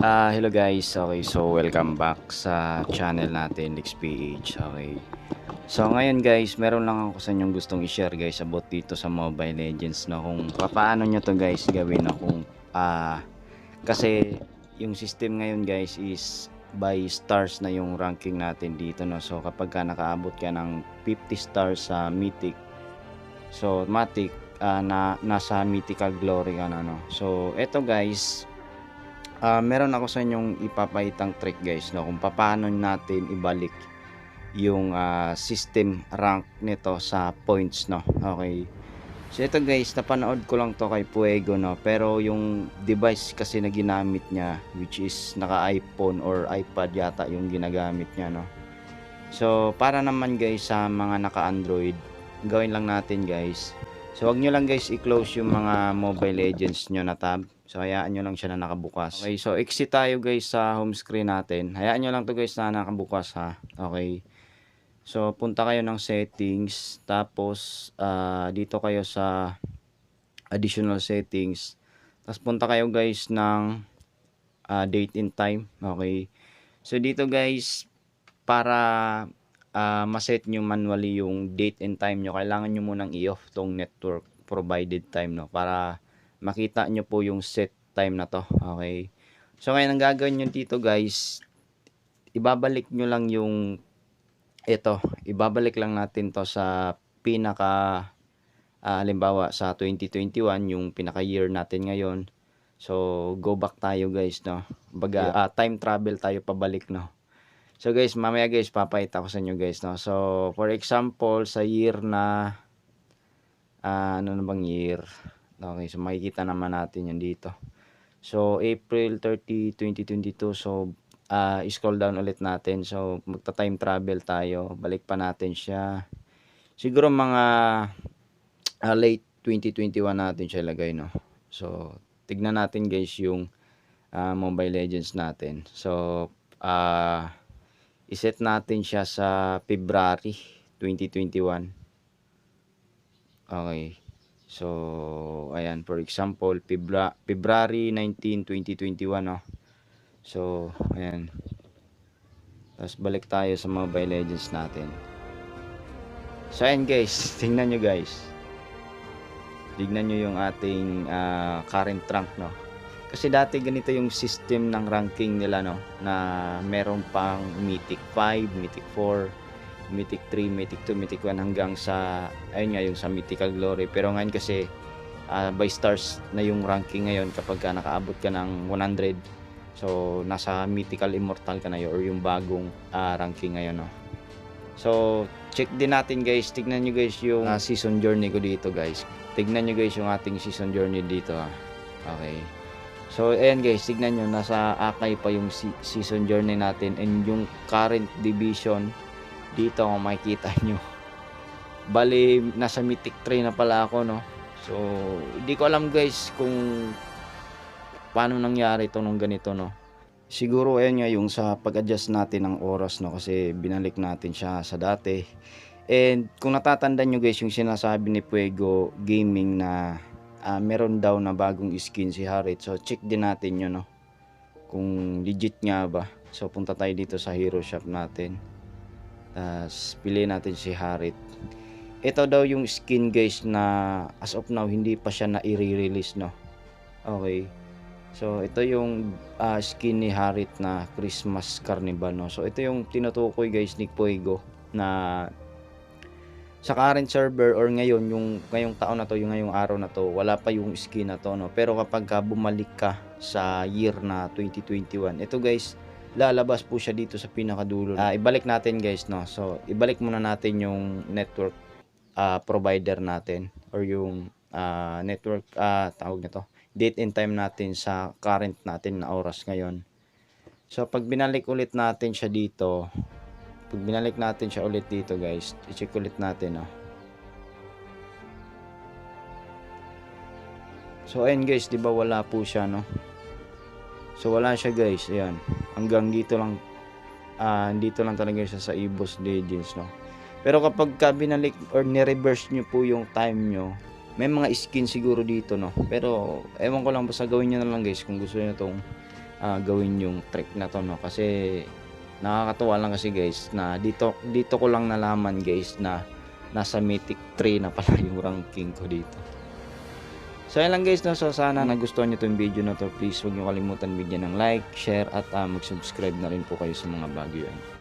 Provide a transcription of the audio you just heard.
Hello guys. Okay, so welcome back sa channel natin, LixPH. Okay. So ngayon guys, meron lang ako sa inyong gustong i-share guys about dito sa Mobile Legends, no, kung paano nyo to guys gawin, no, kung kasi yung system ngayon guys is by stars na yung ranking natin dito, no. So kapag ka nakaabot ka ng 50 stars sa Mythic, so Matic, nasa Mythical Glory ka na, no. So eto guys, meron ako sa inyong ipapakitang trick guys, no, kung paano natin ibalik yung system rank nito sa points, no. Okay, so ito guys, napanood ko lang to kay Puego, no, pero yung device kasi na ginamit niya, which is naka iPhone or iPad yata yung ginagamit niya, no. So para naman guys sa mga naka Android, gawin lang natin guys, so wag nyo lang guys i-close yung mga Mobile Legends nyo na tab. So hayaan nyo lang siya na nakabukas. Okay, so exit tayo guys sa home screen natin. Hayaan nyo lang to guys na nakabukas, ha. Okay, so punta kayo ng settings, tapos dito kayo sa additional settings, tapos punta kayo guys ng date and time. Okay, so dito guys, para maset nyo manually yung date and time nyo, kailangan nyo munang i-off tong network provided time, no, para makita nyo po yung set time na to. Okay, so ngayon ang gagawin nyo dito guys, ibabalik nyo lang yung ibabalik lang natin to sa pinaka halimbawa sa 2021, yung pinaka year natin ngayon. So go back tayo guys, no, baga time travel tayo pabalik, no. So guys, mamaya guys papakita ko sa inyo guys, no. So for example sa year na ano na bang year. Okay, so makikita naman natin yan dito. So April 30, 2022. So scroll down ulit natin. So magta-time travel tayo. Balik pa natin siya. Siguro mga late 2021 natin siya ilagay, no. So tignan natin guys yung Mobile Legends natin. So iset natin siya sa February 2021. Okay, so ayan, for example February 19, 2021, no. So ayan, tapos balik tayo sa Mobile Legends natin. So ayan guys, tingnan nyo guys, tignan nyo yung ating current rank, no. Kasi dati ganito yung system ng ranking nila, no, na meron pang Mythic 5, Mythic 4, Mythic 3, Mythic 2, Mythic 1 hanggang sa ayun nga yung sa Mythical Glory. Pero ngayon kasi by stars na yung ranking ngayon. Kapag nakaabot ka ng 100, so nasa Mythical Immortal ka na yun, or yung bagong ranking ngayon, no. So check din natin guys, tignan nyo guys yung season journey ko dito guys. Tignan nyo guys yung ating season journey dito, ha. Okay, so ayan guys, tignan nyo, nasa Akay pa yung season journey natin, and yung current division dito kung makikita nyo, bali nasa Mythic 3 na pala ako, no. So hindi ko alam guys kung paano nangyari ito nung ganito, no. Siguro ayan nga yung sa pag-adjust natin ng oras, no, kasi binalik natin siya sa dati. And kung natatandaan nyo guys yung sinasabi ni Puego Gaming na meron daw na bagong skin si Harit. So check din natin yun, no, kung legit nga ba. So punta tayo dito sa hero shop natin, tapos piliin natin si Harit. Ito daw yung skin guys na as of now hindi pa siya na i-release, no. Okay, so ito yung skin ni Harit na Christmas Carnival, no. So ito yung tinutukoy guys ni Puego na sa current server, or ngayon, yung ngayong taon na to, yung ngayong araw na to, wala pa yung skin na to, no. Pero kapag bumalik ka sa year na 2021, ito guys, lalabas po siya dito sa pinakadulo. Ibalik natin guys, no. So ibalik muna natin yung network provider natin, or yung network tawag nito, date and time natin sa current natin na oras ngayon. So pag binalik ulit natin siya dito, pag binalik natin siya ulit dito guys, i-check ulit natin, no. So ayan guys, di ba wala po siya, no. So wala siya guys, ayan, hanggang dito lang, dito lang talaga siya sa EVOS Legends, no. Pero kapag binalik or ni-reverse nyo po yung time nyo, may mga skin siguro dito, no. Pero ewan ko lang, basta gawin nyo na lang guys kung gusto nyo itong gawin yung trick na 'to 'no, kasi nakakatuwa lang kasi guys na dito ko lang nalaman guys na nasa Mythic 3 na pala yung ranking ko dito. So ayan lang guys 'no, so sana nagustuhan niyo 'tong video na 'to. Please huwag niyo kalimutan bigyan ng like, share at mag-subscribe na rin po kayo sa mga bago yan.